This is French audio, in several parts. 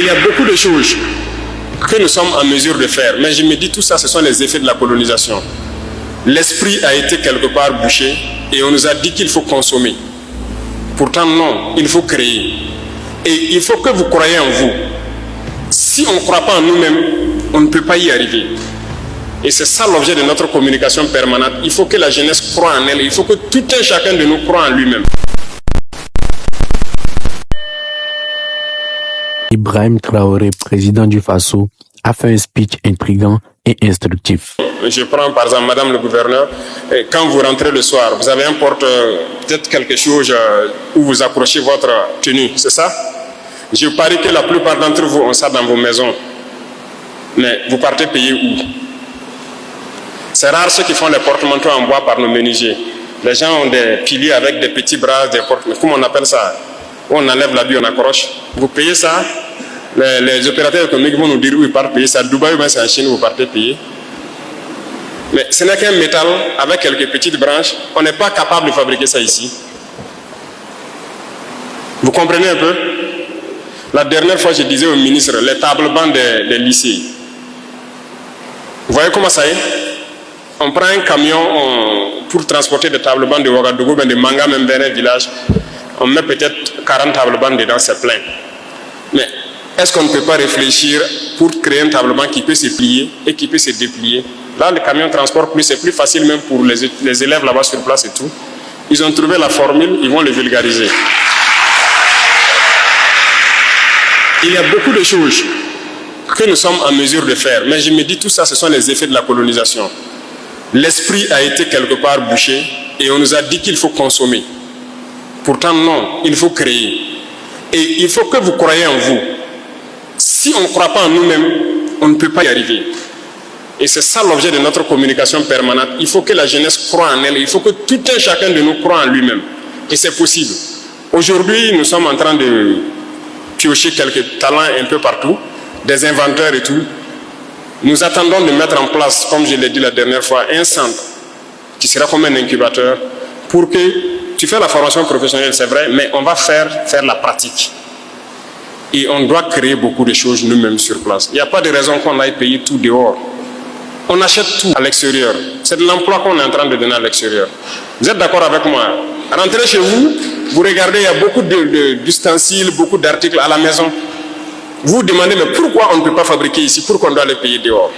Il y a beaucoup de choses que nous sommes en mesure de faire, mais je me dis tout ça, ce sont les effets de la colonisation. L'esprit a été quelque part bouché et on nous a dit qu'il faut consommer. Pourtant non, il faut créer. Et il faut que vous croyez en vous. Si on ne croit pas en nous-mêmes, on ne peut pas y arriver. Et c'est ça l'objet de notre communication permanente. Il faut que la jeunesse croie en elle. Il faut que tout un chacun de nous croie en lui-même. Ibrahim Traoré, président du Faso, a fait un speech intriguant et instructif. Je prends par exemple Madame le gouverneur, quand vous rentrez le soir, vous avez un porte, peut-être quelque chose où vous accrochez votre tenue, c'est ça? Je parie que la plupart d'entre vous ont ça dans vos maisons. Mais vous partez payer où? C'est rare ceux qui font les porte-manteaux en bois par nos menuisiers. Les gens ont des piliers avec des petits bras, des porte-manteaux. Comment on appelle ça? Où on enlève l'habit, on accroche. Vous payez ça? Les opérateurs économiques vont nous dire où ils partent payer ça. Dubaï ou bien c'est en Chine, vous partez payer. Mais ce n'est qu'un métal avec quelques petites branches. On n'est pas capable de fabriquer ça ici. Vous comprenez un peu? La dernière fois, je disais au ministre, les tables-bancs des lycées. Vous voyez comment ça est? On prend un camion pour transporter des tables-bancs de Ouagadougou, de Manga, même vers un village. On met peut-être 40 tables-bancs dedans, c'est plein. Mais est-ce qu'on ne peut pas réfléchir pour créer un table-banc qui peut se plier et qui peut se déplier? Là, le camion transporte plus, c'est plus facile même pour les élèves là-bas sur place et tout. Ils ont trouvé la formule, ils vont le vulgariser. Il y a beaucoup de choses que nous sommes en mesure de faire, mais je me dis tout ça, ce sont les effets de la colonisation. L'esprit a été quelque part bouché et on nous a dit qu'il faut consommer. Pourtant non, il faut créer. Et il faut que vous croyez en vous. Si on ne croit pas en nous-mêmes, on ne peut pas y arriver. Et c'est ça l'objet de notre communication permanente. Il faut que la jeunesse croie en elle. Il faut que tout un chacun de nous croie en lui-même. Et c'est possible. Aujourd'hui, nous sommes en train de piocher quelques talents un peu partout, des inventeurs et tout. Nous attendons de mettre en place, comme je l'ai dit la dernière fois, un centre qui sera comme un incubateur pour que tu fais la formation professionnelle, c'est vrai, mais on va faire la pratique. Et on doit créer beaucoup de choses nous-mêmes sur place. Il n'y a pas de raison qu'on aille payer tout dehors. On achète tout à l'extérieur. C'est de l'emploi qu'on est en train de donner à l'extérieur. Vous êtes d'accord avec moi? Rentrez chez vous, vous regardez, il y a beaucoup d'ustensiles, beaucoup d'articles à la maison. Vous vous demandez, mais pourquoi on ne peut pas fabriquer ici? Pourquoi on doit les payer dehors?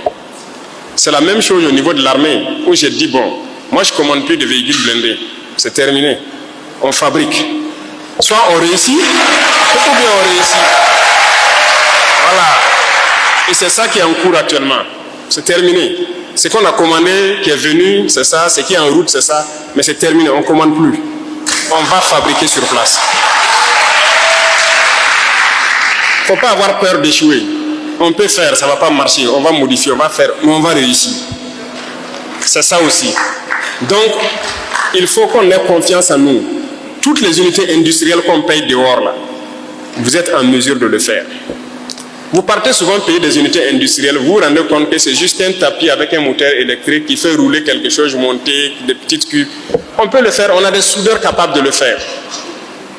C'est la même chose au niveau de l'armée, où j'ai dit, bon, moi je ne commande plus de véhicules blindés. C'est terminé. On fabrique. Soit on réussit, ou bien on réussit. Voilà. Et c'est ça qui est en cours actuellement. C'est terminé. Ce qu'on a commandé, qui est venu, c'est ça. Ce qui est en route, c'est ça. Mais c'est terminé. On ne commande plus. On va fabriquer sur place. Il ne faut pas avoir peur d'échouer. On peut faire, ça ne va pas marcher. On va modifier, on va faire, mais on va réussir. C'est ça aussi. Donc, il faut qu'on ait confiance en nous. Toutes les unités industrielles qu'on paye dehors, là, vous êtes en mesure de le faire. Vous partez souvent payer des unités industrielles, vous vous rendez compte que c'est juste un tapis avec un moteur électrique qui fait rouler quelque chose, monter des petites cubes. On peut le faire, on a des soudeurs capables de le faire.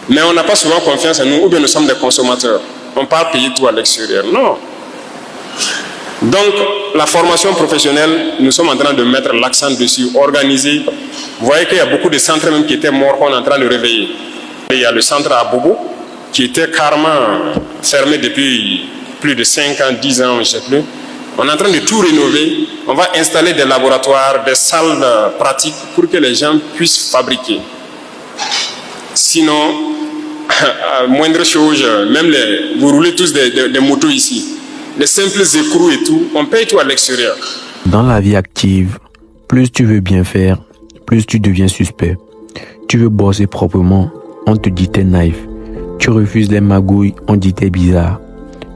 Mais on n'a pas souvent confiance en nous, ou bien nous sommes des consommateurs. On part payer tout à l'extérieur. Non. Donc, la formation professionnelle, nous sommes en train de mettre l'accent dessus, organiser. Vous voyez qu'il y a beaucoup de centres même qui étaient morts qu'on est en train de réveiller. Il y a le centre à Bobo, qui était carrément fermé depuis plus de 5 ans, 10 ans, je ne sais plus. On est en train de tout rénover. On va installer des laboratoires, des salles pratiques pour que les gens puissent fabriquer. Sinon, moindre chose, même vous roulez tous des motos ici. Les simples écrous et tout, on paye tout à l'extérieur. Dans la vie active, plus tu veux bien faire, plus tu deviens suspect. Tu veux bosser proprement, on te dit t'es naïf. Tu refuses les magouilles, on dit t'es bizarre.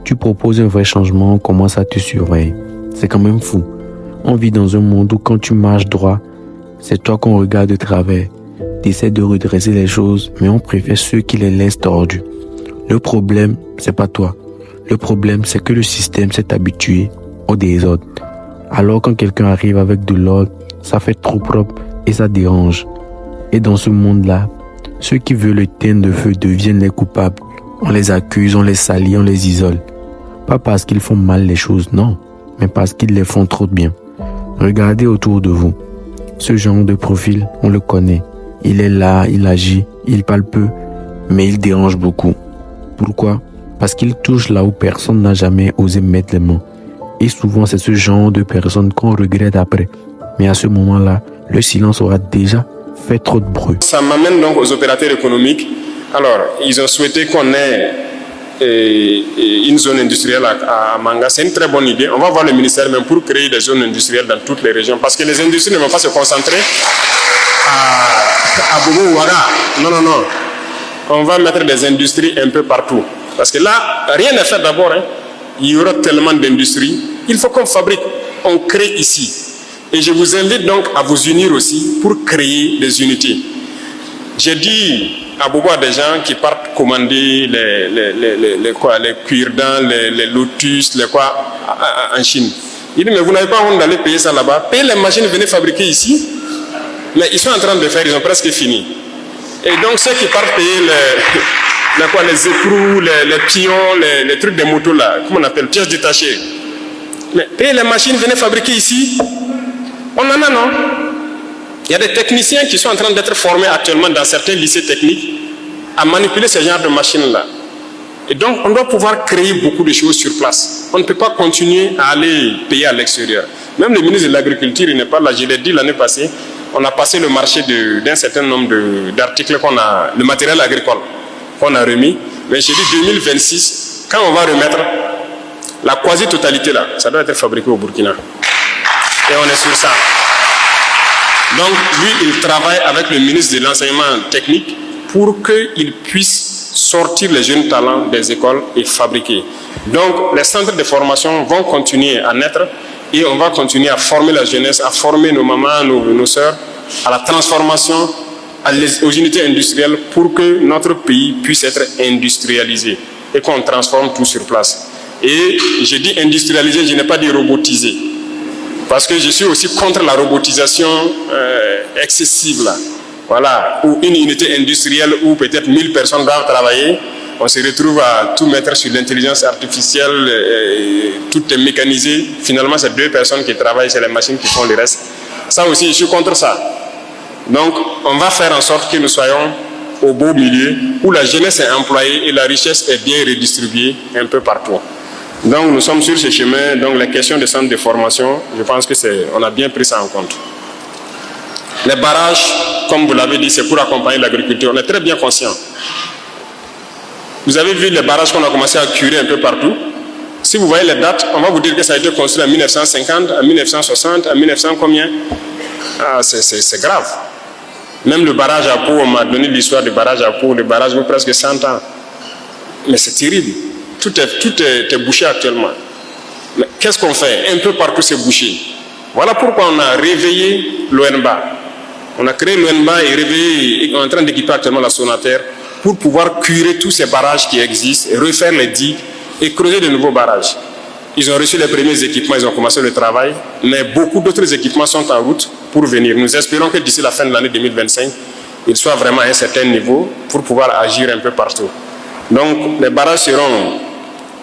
Tu proposes un vrai changement, on commence à te surveiller. C'est quand même fou. On vit dans un monde où quand tu marches droit, c'est toi qu'on regarde de travers. Tu essaies de redresser les choses, mais on préfère ceux qui les laissent tordus. Le problème, c'est pas toi. Le problème, c'est que le système s'est habitué au désordre. Alors quand quelqu'un arrive avec de l'ordre, ça fait trop propre et ça dérange. Et dans ce monde-là, ceux qui veulent éteindre le feu deviennent les coupables. On les accuse, on les salit, on les isole. Pas parce qu'ils font mal les choses, non, mais parce qu'ils les font trop bien. Regardez autour de vous. Ce genre de profil, on le connaît. Il est là, il agit, il parle peu, mais il dérange beaucoup. Pourquoi? Parce qu'il touche là où personne n'a jamais osé mettre les mains. Et souvent, c'est ce genre de personnes qu'on regrette après. Mais à ce moment-là, le silence aura déjà fait trop de bruit. Ça m'amène donc aux opérateurs économiques. Alors, ils ont souhaité qu'on ait une zone industrielle à Manga. C'est une très bonne idée. On va voir le ministère même pour créer des zones industrielles dans toutes les régions. Parce que les industries ne vont pas se concentrer à Bobo ou Ouaga. Non, non, non. On va mettre des industries un peu partout. Parce que là, rien n'est fait d'abord. Hein. Il y aura tellement d'industries. Il faut qu'on fabrique. On crée ici. Et je vous invite donc à vous unir aussi pour créer des unités. J'ai dit à beaucoup des gens qui partent commander les cuirdents, les lotus, les quoi en Chine. Il dit, mais vous n'avez pas honte d'aller payer ça là-bas. Payez les machines, venez fabriquer ici. Mais ils sont en train de faire, ils ont presque fini. Et donc ceux qui partent payer les écrous, les pions, les trucs des motos là, comment on appelle, pièces détachées. Mais payez les machines, venez fabriquer ici. On en a, non? Il y a des techniciens qui sont en train d'être formés actuellement dans certains lycées techniques à manipuler ce genre de machines-là. Et donc, on doit pouvoir créer beaucoup de choses sur place. On ne peut pas continuer à aller payer à l'extérieur. Même le ministre de l'Agriculture, il n'est pas là. Je l'ai dit l'année passée, on a passé le marché d'un certain nombre d'articles le matériel agricole qu'on a remis. Mais j'ai dit 2026, quand on va remettre la quasi-totalité là, ça doit être fabriqué au Burkina. Et on est sur ça. Donc, lui, il travaille avec le ministre de l'Enseignement technique pour qu'il puisse sortir les jeunes talents des écoles et fabriquer. Donc, les centres de formation vont continuer à naître et on va continuer à former la jeunesse, à former nos mamans, nos sœurs, à la transformation, aux unités industrielles pour que notre pays puisse être industrialisé et qu'on transforme tout sur place. Et je dis industrialisé, je n'ai pas dit robotisé. Parce que je suis aussi contre la robotisation excessive là. Voilà, ou une unité industrielle où peut-être 1000 personnes doivent travailler, on se retrouve à tout mettre sur l'intelligence artificielle, tout est mécanisé. Finalement, c'est 2 personnes qui travaillent, c'est les machines qui font le reste. Ça aussi, je suis contre ça. Donc, on va faire en sorte que nous soyons au beau milieu, où la jeunesse est employée et la richesse est bien redistribuée un peu partout. Donc, nous sommes sur ce chemin. Donc, les questions de centres de formation, je pense que on a bien pris ça en compte. Les barrages, comme vous l'avez dit, c'est pour accompagner l'agriculture. On est très bien conscient. Vous avez vu les barrages qu'on a commencé à curer un peu partout. Si vous voyez les dates, on va vous dire que ça a été construit en 1950, en 1960, en 1900 combien? Ah, c'est grave. Même le barrage à Pau, on m'a donné l'histoire du barrage à Pau, le barrage vaut presque 100 ans. Mais c'est terrible. Tout est bouché actuellement. Mais qu'est-ce qu'on fait? Un peu partout c'est bouché. Voilà pourquoi on a réveillé l'ONBA. On a créé l'ONBA et on est en train d'équiper actuellement la Sonater pour pouvoir curer tous ces barrages qui existent, et refaire les digues et creuser de nouveaux barrages. Ils ont reçu les premiers équipements, ils ont commencé le travail, mais beaucoup d'autres équipements sont en route pour venir. Nous espérons que d'ici la fin de l'année 2025, ils soient vraiment à un certain niveau pour pouvoir agir un peu partout. Donc les barrages seront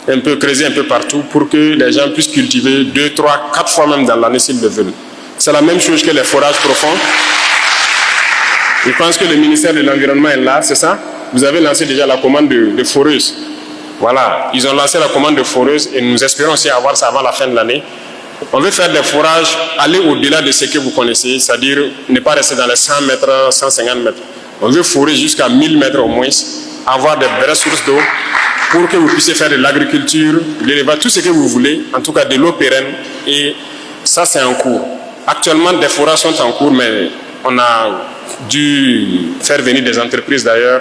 un peu creusés un peu partout pour que les gens puissent cultiver 2, 3, 4 fois même dans l'année s'ils le veulent. C'est la même chose que les forages profonds. Je pense que le ministère de l'Environnement est là, c'est ça? Vous avez lancé déjà la commande de foreuses. Voilà, ils ont lancé la commande de foreuses et nous espérons aussi avoir ça avant la fin de l'année. On veut faire des forages, aller au-delà de ce que vous connaissez, c'est-à-dire ne pas rester dans les 100 mètres, 150 mètres. On veut forer jusqu'à 1000 mètres au moins, avoir de vraies sources d'eau pour que vous puissiez faire de l'agriculture, de l'élevage, tout ce que vous voulez, en tout cas de l'eau pérenne. Et ça, c'est en cours. Actuellement, des forages sont en cours, mais on a dû faire venir des entreprises d'ailleurs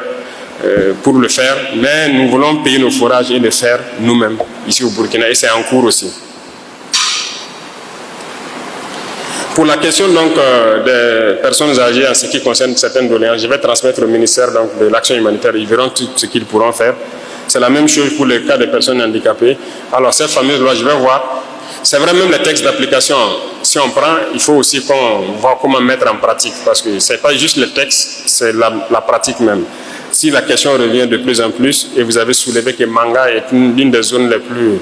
pour le faire, mais nous voulons payer nos forages et le faire nous-mêmes ici au Burkina, et c'est en cours aussi. Pour la question donc des personnes âgées en ce qui concerne certaines doléances, je vais transmettre au ministère donc, de l'Action humanitaire, ils verront tout ce qu'ils pourront faire. C'est la même chose pour les cas des personnes handicapées. Alors cette fameuse loi, je vais voir. C'est vrai, même les textes d'application, si on prend, il faut aussi qu'on voit comment mettre en pratique, parce que ce n'est pas juste le texte, c'est la pratique même. Si la question revient de plus en plus, et vous avez soulevé que Manga est l'une des zones les plus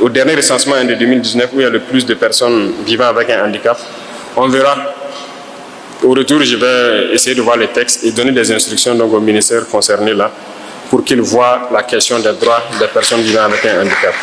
au dernier recensement de 2019 où il y a le plus de personnes vivant avec un handicap. On verra. Au retour, je vais essayer de voir les textes et donner des instructions donc, au ministère concerné là pour qu'il voit la question des droits des personnes vivant avec un handicap.